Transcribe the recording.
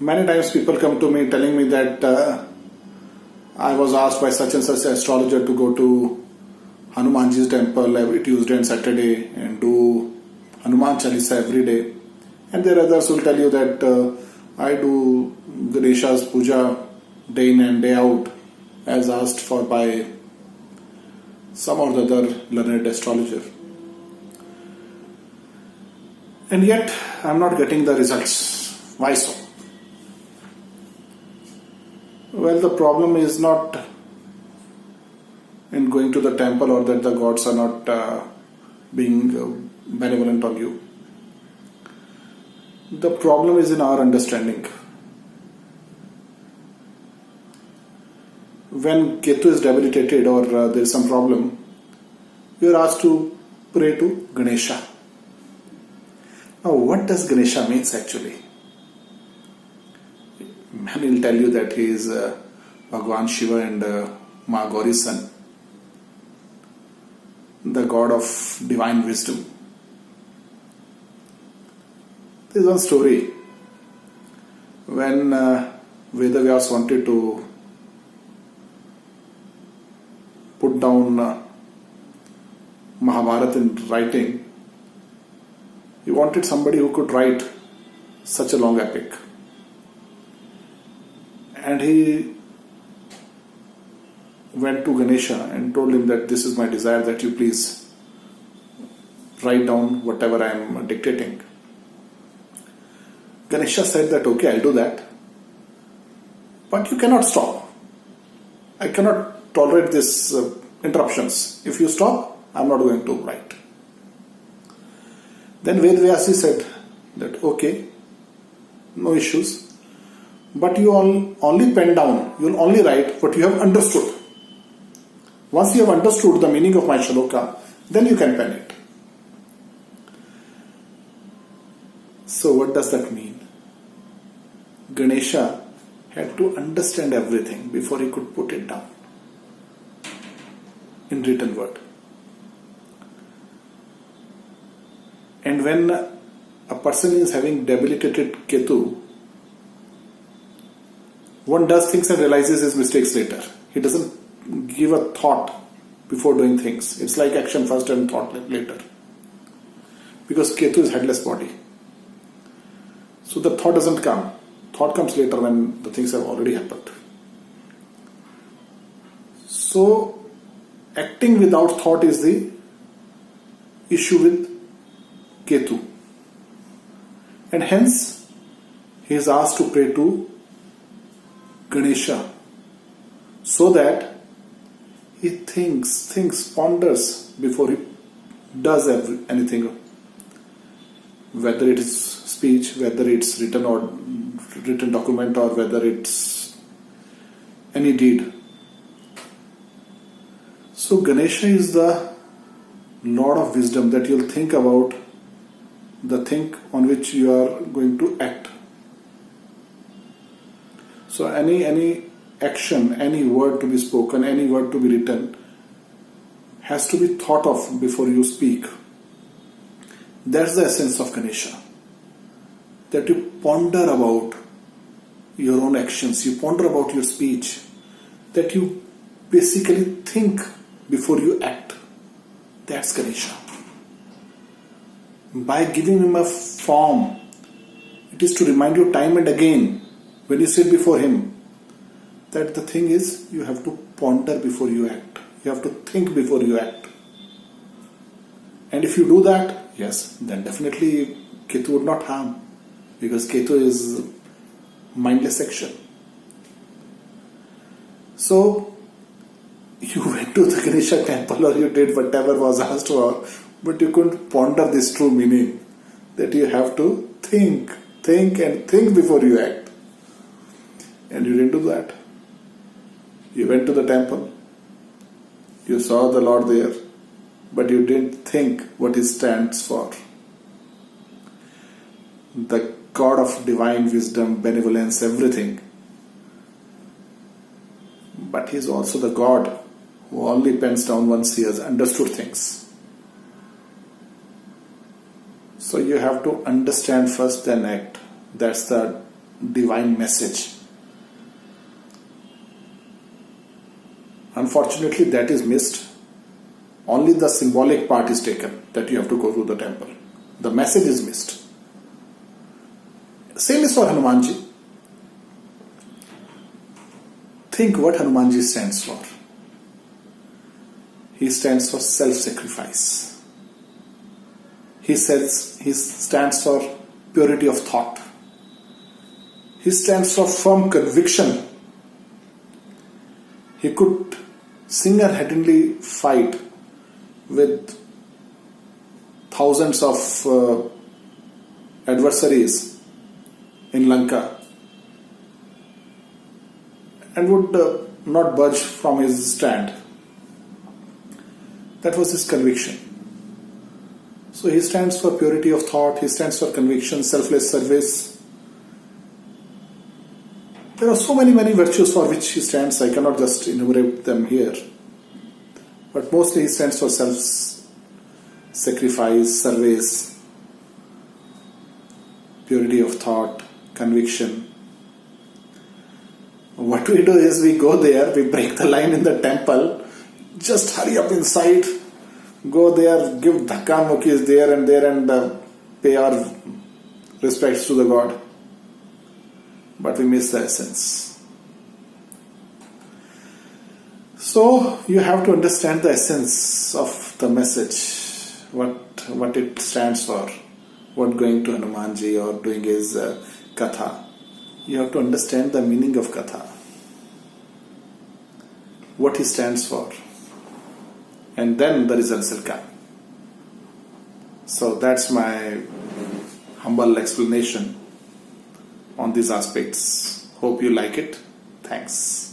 Many times people come to me telling me that I was asked by such and such astrologer to go to Hanumanji's temple every Tuesday and Saturday and do Hanuman Chalisa every day. And there others will tell you that I do Ganesha's puja day in and day out as asked for by some or the other learned astrologer. And yet I am not getting the results. Why so? Well, the problem is not in going to the temple or that the gods are not being benevolent on you. The problem is in our understanding. When Ketu is debilitated or there is some problem, you are asked to pray to Ganesha. Now, what does Ganesha means actually? Many will tell you that he is Bhagwan Shiva and Ma Gauri's son, the god of divine wisdom. There is one story when Vedavyas wanted to put down Mahabharata in writing. He wanted somebody who could write such a long epic. And he went to Ganesha and told him that this is my desire, that you please write down whatever I am dictating. Ganesha said that okay, I'll do that. But you cannot stop. I cannot tolerate these interruptions. If you stop, I'm not going to write. Then Vedavyasi said that okay, no issues. But you only pen down, you will only write what you have understood. Once you have understood the meaning of my shloka, then you can pen it. So what does that mean? Ganesha had to understand everything before he could put it down in written word. And when a person is having debilitated Ketu, one does things and realizes his mistakes later. He doesn't give a thought before doing things. It's like action first and thought later. Because Ketu is headless body. So the thought doesn't come. Thought comes later when the things have already happened. So acting without thought is the issue with Ketu. And hence he is asked to pray to Ganesha, so that he thinks, ponders before he does anything, whether it is speech, whether it's written document, or whether it's any deed. So Ganesha is the Lord of wisdom, that you'll think about the thing on which you are going to act. So any action, any word to be spoken, any word to be written has to be thought of before you speak. That's the essence of Ganesha. That you ponder about your own actions, you ponder about your speech, that you basically think before you act. That's Ganesha. By giving him a form, it is to remind you time and again when you sit before him, that the thing is, you have to ponder before you act. You have to think before you act. And if you do that, yes, then definitely Ketu would not harm. Because Ketu is mindless action. So, you went to the Ganesha temple or you did whatever was asked for, but you couldn't ponder this true meaning. That you have to think before you act. And you didn't do that. You went to the temple. You saw the Lord there. But you didn't think what he stands for. The God of divine wisdom, benevolence, everything. But he is also the God who only pens down once he has understood things. So you have to understand first, then act. That's the divine message. Unfortunately, that is missed. Only the symbolic part is taken, that you have to go to the temple. The message is missed. Same is for Hanumanji. Think what Hanumanji stands for. He stands for self-sacrifice. He stands for purity of thought. He stands for firm conviction. He could single-handedly fight with thousands of adversaries in Lanka and would not budge from his stand. That was his conviction. So he stands for purity of thought, he stands for conviction, selfless service. There are so many virtues for which he stands, I cannot just enumerate them here. But mostly he stands for self-sacrifice, service, purity of thought, conviction. What we do is we go there, we break the line in the temple, just hurry up inside, go there, give dhakka mukis there and pay our respects to the God. But we miss the essence. So you have to understand the essence of the message, what it stands for, what going to Hanumanji or doing his katha. You have to understand the meaning of katha, what he stands for, and then the results will come. So that's my humble explanation on these aspects. Hope you like it. Thanks.